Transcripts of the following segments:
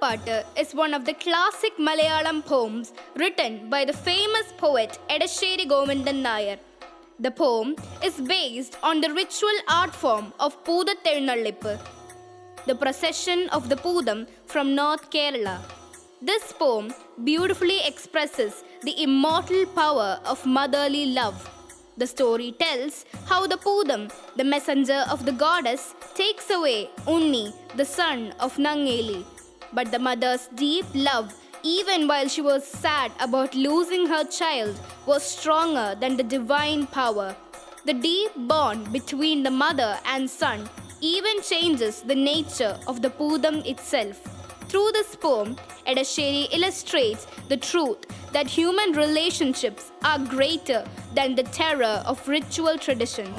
Paattu is one of the classic Malayalam poems written by the famous poet Edasheri Govindan Nayar. The poem is based on the ritual art form of Poodathezhunallippu, the procession of the Poodam from North Kerala. This poem beautifully expresses the immortal power of motherly love. The story tells how the Poodam, the messenger of the goddess, takes away Unni, the son of Nangeli. But the mother's deep love, even while she was sad about losing her child, was stronger than the divine power. The deep bond between the mother and son even changes the nature of the Poodam itself. Through this poem, Edasheri illustrates the truth that human relationships are greater than the terror of ritual tradition.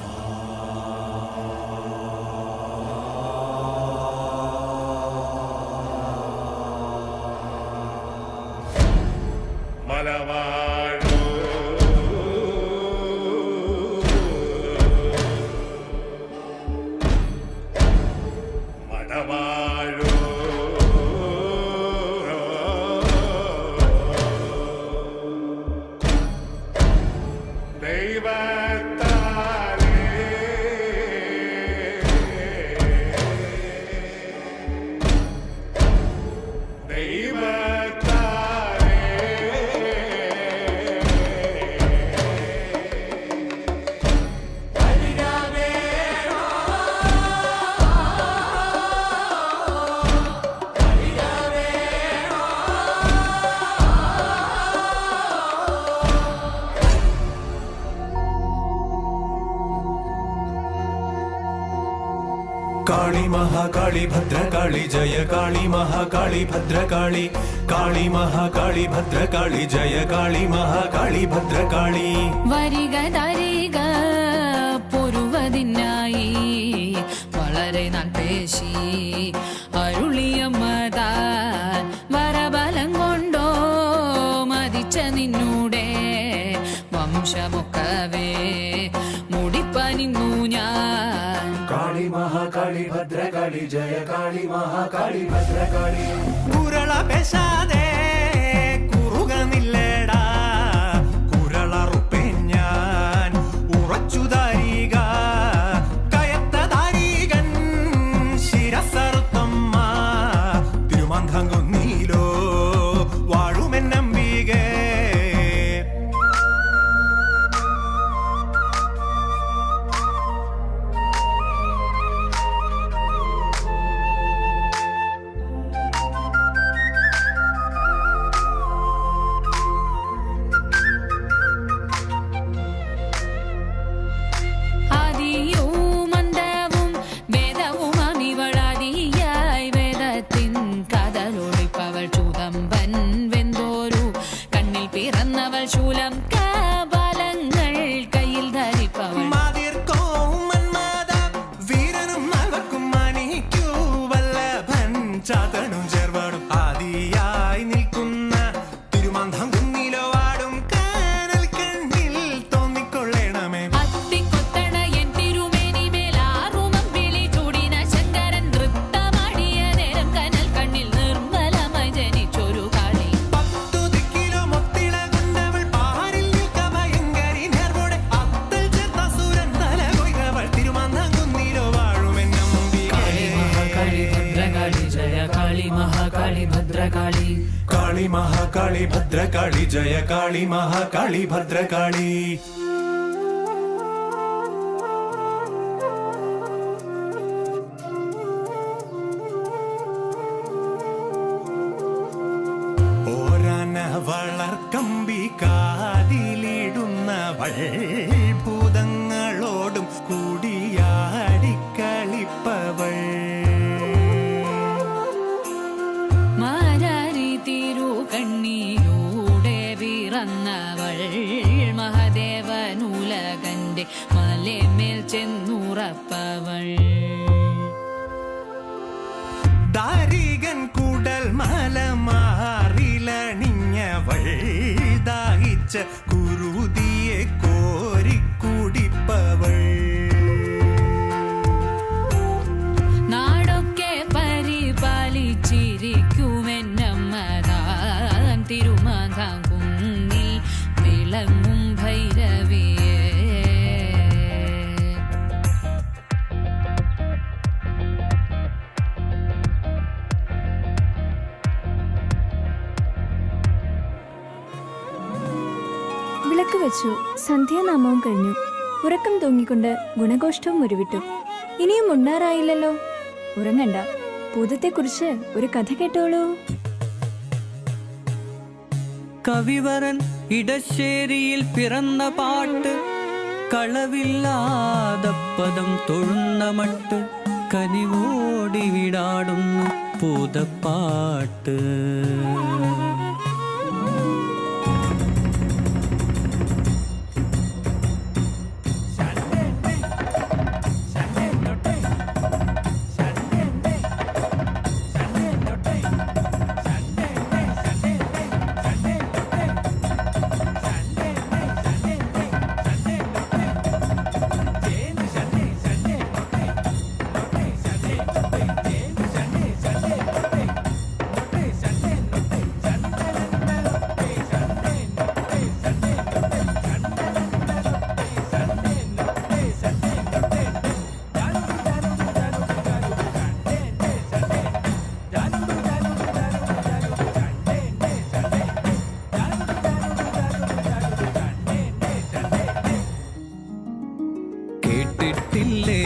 काली महाकाली भद्रकाली जय काली महाकाली भद्रकाली काली महाकाली भद्रकाली जय काली महाकाली भद्रकाली വരിക തരിക പൊരുവതിനായി വളരെ നാൾ പേശി അരുളിയമ്മതാൻ വരബലം കൊണ്ടോ മതിച്ച നിന്നൂടെ വംശമൊക്കവേ മുടിപ്പനിന്നു ഞാൻ काली महाकाली भद्रकाली जय काली महाकाली भद्रकाली कुरള पेशादे കുറുക നില്ലേടാ കുരളറുപ്പേൻ ഞാൻ ഉറച്ചു താരിക കയത്തതാരികൻ ശിരസറുത്തമ്മ തിരുമാന്താംകുന്നിലോ വാഴുമെന്നമ്പികേ ശൂലം കാബലങ്ങൾ കയ്യിൽ ധരിപ്പവൾ മാതിർക്കോം മന്മഥ വീരനും നാൽവർക്കും മാനിക്കൂ വല്ലഭൻ ചാതനും ചേർവടും ആദിയായി നിൽക്കുന്ന തിരുമാന്താംകുന്നിലോ ആടും കാനൽ കണ്ണിൽ തോന്നിക്കൊള്ളണമേ അത്തിക്കൊത്തണ എൻ തിരുമേനി മേലാറുമം വിളി ചൂടിന ശങ്കരൻ നൃത്തമാടിയ നേരം കനൽ കണ്ണിൽ നിർമ്മലമായി ജനിച്ചൊരു കാളി 10 ദിക്കിലോ മൊത്തിള काली महाकाली भद्रकाली काली महाकाली भद्रकाली जय काली महाकाली भद्रकाली ഓരാന വളർക്കമ്പി കാതിലിടുന്നവൾ ഭൂതങ്ങളോടും കൂടിയാടിക്കളിപ്പവൾ കണ്ണീരൂടെ പിറന്നവൾ മഹദേവനുലകന്റെ മലമേൽ ചെന്നുറപ്പവൾ ദാരികൻ കൂടൽ മലമാറിലണിഞ്ഞവൾ ദാഹിച്ച കുരുതിയെ കോരിക്കുടിപ്പവൾ നാടൊക്കെ പരിപാലിച്ചിരിക്കുമെൻ താം കുന്നിൽ വിളങ്ങും ഭൈരവിയേ. വിളക്ക് വെച്ചു, സന്ധ്യാനാമവും കഴിഞ്ഞു. ഉറക്കം തൂങ്ങിക്കൊണ്ട് ഗുണഘോഷ്ടവും ഉരുവിട്ടു. ഇനിയും ഉണ്ണാറായില്ലല്ലോ. ഉറങ്ങണ്ട, ഭൂതത്തെക്കുറിച്ച് ഒരു കഥ കേട്ടോളൂ. കവിവരൻ ഇടശ്ശേരിയിൽ പിറന്ന പാട്ട്, കളവില്ലാതെ പദം തൊഴുന്ന മട്ട്, കനിവോടി വിടാടുന്ന പൂതപ്പാട്ട്. കേട്ടിട്ടില്ലേ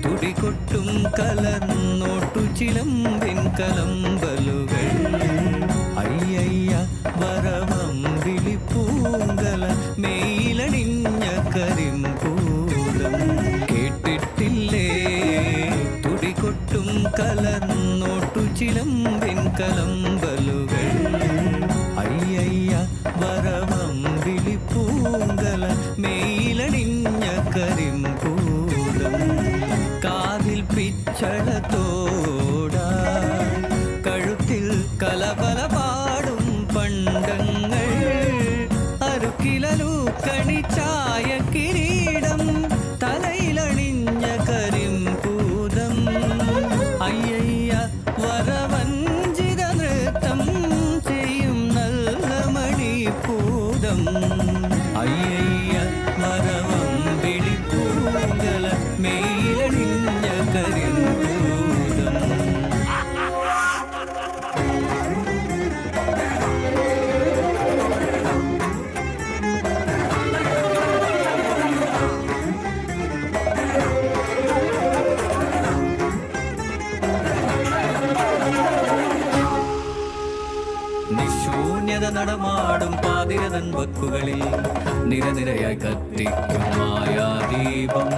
തുടികൊട്ടും കലർന്നോട്ടു ചിലമ്പിൻ കലമ്പലുകൾ, അയ്യയ്യ വരവമ്പിളി പൂങ്കല മെയിലണിഞ്ഞ കരിമ്പൂലം. കേട്ടിട്ടില്ലേ തുടികൊട്ടും കലർന്നോട്ടു ചിലമ്പിൻ കലമ്പലുകൾ, അയ്യയ്യ വരവമ്പിളി പൂങ്കല മെയിലണിഞ്ഞ കരിമ്പൂലം. കാതിൽ പിച്ചളത്തോട കഴുത്തിൽ കലപല പാടും പണ്ടങ്ങൾ, അരുക്കിലൂക്കണി ചായ കിരീടം തലയിലണിഞ്ഞ കരിമ്പൂതം, അയ്യയ്യ വരവഞ്ചിത നൃത്തം ചെയ്യും നല്ല മണിപ്പൂതം, അയ്യയ്യ വരവമ്പിളി പൂങ്കല മെയിലണിഞ്ഞ കരിമ്പൂതം. നിശൂന്യത നടമാടും പാതിരതൻ വക്കുകളിൽ നിരനിരയായി കത്തിക്കും മായാദീപം.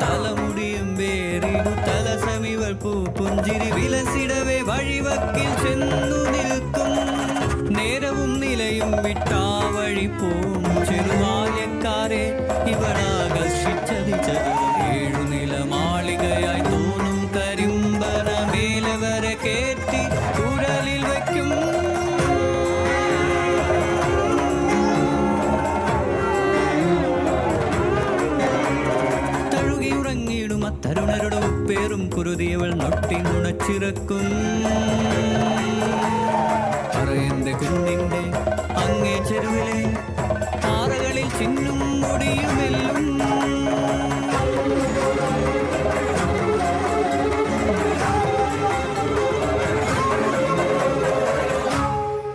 തലമുടിയും വേറിടു തലസമിവൾ പൂപ്പുഞ്ചിരി വിലസിടവേ വഴിവക്കിൽ ചെന്നു നിൽക്കും. നേരവും നിലയും വിട്ടാ വഴി പോം ചെറുബാല്യക്കാരെ ഇവളാകർഷിച്ചതിച്ചത്. ഏഴുനില മാളികയായി തോന്നും കരിമ്പന മേലെ വരെ കേറ്റി കുഴലിൽ വയ്ക്കും. തഴുകിയുറങ്ങിയിടും അത്തരുണരുടെ ഉപ്പേറും കുരുതിയവൾ നൊട്ടി നുണച്ചിറക്കും. പറയന്റെ കുന്നിന്റെ അങ്ങേ ചെരുവിലെ പാറകളിൽ ചിന്നും മുടിയുമെല്ലും.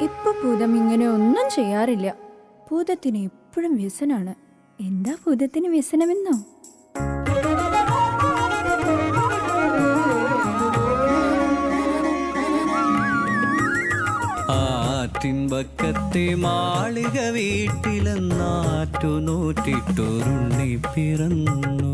ഇപ്പൊ ഭൂതം ഇങ്ങനെ ഒന്നും ചെയ്യാറില്ല. ഭൂതത്തിന് എപ്പോഴും വ്യസനാണ്. എന്താ ഭൂതത്തിന് വ്യസനമെന്നോ? ആറ്റിൻപക്കത്തെ മാളിക വീട്ടിലെന്നാറ്റു നോറ്റിട്ടൊരുണ്ണി പിറന്നു.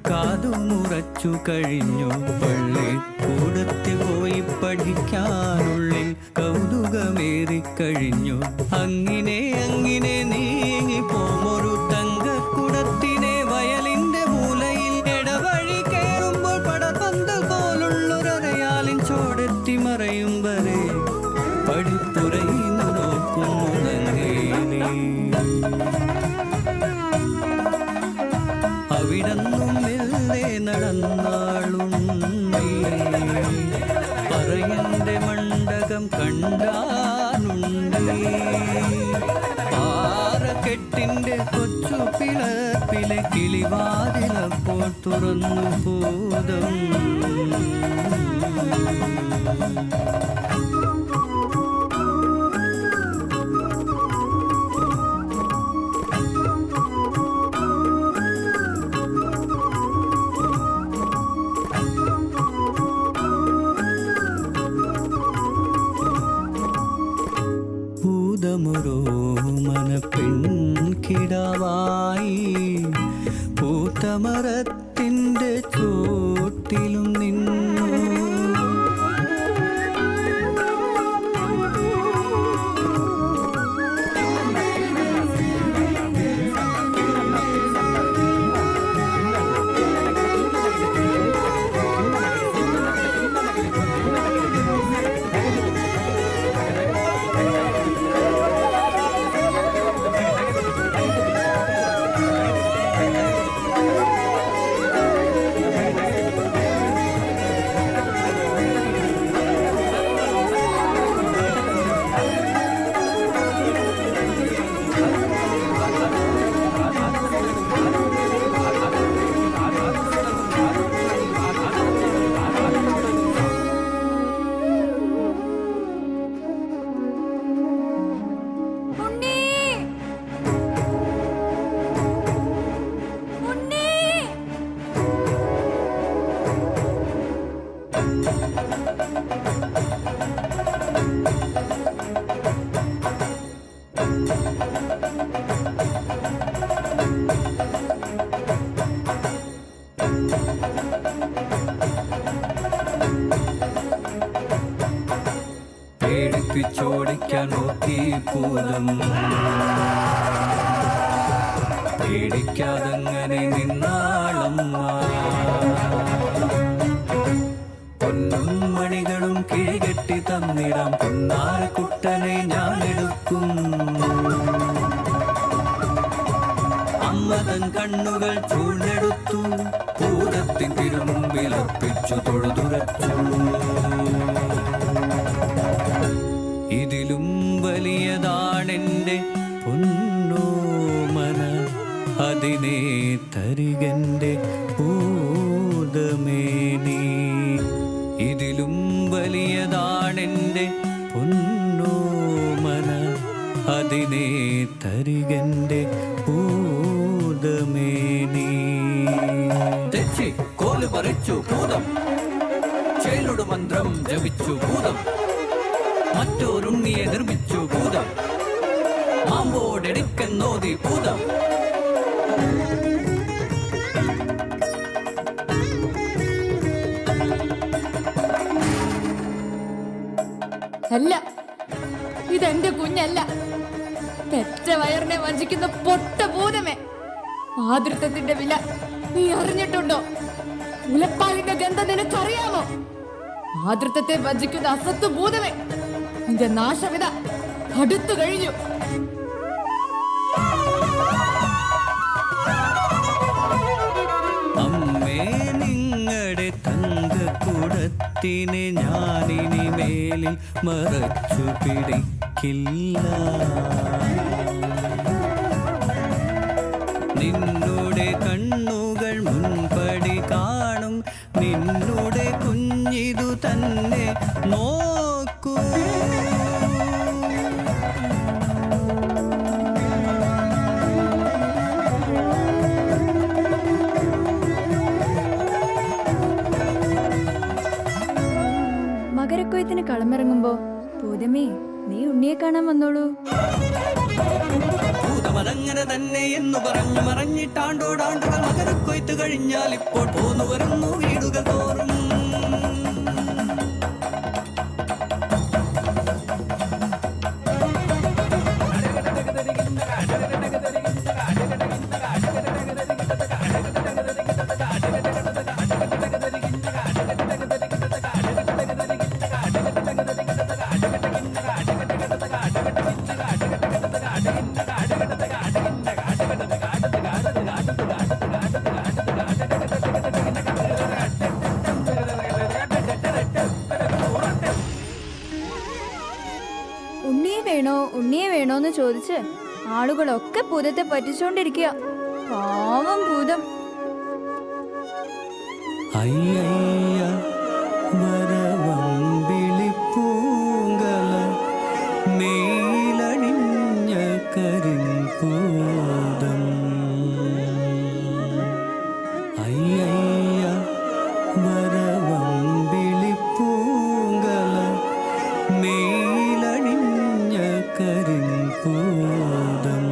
കാതുമുറച്ചു കഴിഞ്ഞു പള്ളിക്കൂടത്തിൽ പോയി പഠിക്കാനുള്ളിൽ കൗതുകമേറിക്കഴിഞ്ഞു. അങ്ങനെ അങ്ങനെ നീങ്ങി പോമൊരു തങ്കക്കുടത്തിനെ വയലിന്റെ മൂലയിൽ ഇടവഴി കയറുമ്പോൾ പടപന്തൽ പോലുള്ളൊരയാലിൻ ചോടെത്തി മറയും വരെ പടിപ്പുറയിന്ന് നോക്കുന്നു നങ്ങേലി. അവിടന്നും മെല്ലെ നടന്നാളുണ്ണി പറയന്റെ മണ്ഡകം കണ്ടാനുണ്ണി. പാറക്കെട്ടിന്റെ കൊച്ചു പിളപ്പിലെ കിളിവാതിലപ്പോൾ തുറന്നു ഭൂതം. ഭൂതമൊരോ മന പെൺകിടാവായി പൂത്തമരത്തിൻ്റെ ചോട്ടിലും നിന്നു. പേടിപ്പിച്ചോടിക്കാൻ നോക്കി ഭൂതം, പേടിക്കാതങ്ങനെ നിന്നാളമ്മ. പൊന്നും മണികളും കിഴികെട്ടി തന്നിടാം പൊന്നാരക്കുട്ടനെ ഞാനെടുക്കും. അമ്മതൻ കണ്ണുകൾ ചൂണ്ടെടുത്തു ഭൂതത്തിൻ തിരുമുമ്പിലർപ്പിച്ചു തൊഴുതുരച്ചു. ഇതിലും വലിയതാണെൻ്റെ പൊന്നോമന, അതിനെ തരികൻ്റെ ഭൂതമേനി. ഇതിലും വലിയതാണെൻ്റെ പൊന്നോമന, അതിനെ തരികൻ്റെ ഭൂതമേനി. തെച്ചി കോല് പറിച്ചു ഭൂതം, ചേലുടു മന്ത്രം ജപിച്ചു ഭൂതം, മറ്റൊരുണ്ണിയെ നിർമ്മിച്ചു ഭൂതം, മാമ്പോടെടുക്കെന്നോതി ഭൂതം. അല്ല, ഇതെന്റെ കുഞ്ഞല്ല. പെറ്റ വയറിനെ വഞ്ചിക്കുന്ന പൊട്ട ഭൂതമേ. മാതൃത്വത്തിന്റെ വില നീ അറിഞ്ഞിട്ടുണ്ടോ? മുലപ്പാലിന്റെ ഗന്ധം നിനക്കറിയാമോ? മാതൃത്വത്തെ വഞ്ചിക്കുന്ന അസത്വ ഭൂതമേ, നിന്റെ നാശവിധ അടുത്തു കഴിഞ്ഞു. അമ്മേ, നിങ്ങളുടെ തങ്കക്കുടത്തിനെ ഞാനിനി മേലിൽ മറച്ചു പിടിക്കില്ല. നിന്നുടെ കണ്ണുകൾ മുൻപടി കാണും, നിന്നുടെ കുഞ്ഞിതു തന്നെ നോക്കൂ. മകരക്കൊയ്ത്തിന് കളമിറങ്ങുമ്പോ ഭൂതമേ, നീ ഉണ്ണിയെ കാണാൻ വന്നോളൂ. ഭൂതമതങ്ങൾ അതങ്ങനെ തന്നെ എന്ന് പറഞ്ഞു മറഞ്ഞിട്ടാണ്ടോടാണ്ടുകൾ മകരക്കൊയ്ത്ത് കഴിഞ്ഞാൽ ഇപ്പോൾ പോന്നു വരുന്നു വീടുകൾ തോറും. ഉണ്ണിയെ വേണോന്ന് ചോദിച്ച് ആളുകളൊക്കെ ഭൂതത്തെ പറ്റിച്ചോണ്ടിരിക്കുക. പാവം ഭൂതം. അയ്യയ്യ വരവമ്പിളിപ്പൂങ്കല മേലണിഞ്ഞ കരിമ്പൂതം. അയ്യയ്യ വരവമ്പിളിപ്പൂങ്കല മേലണിഞ്ഞ കരിമ്പൂതം.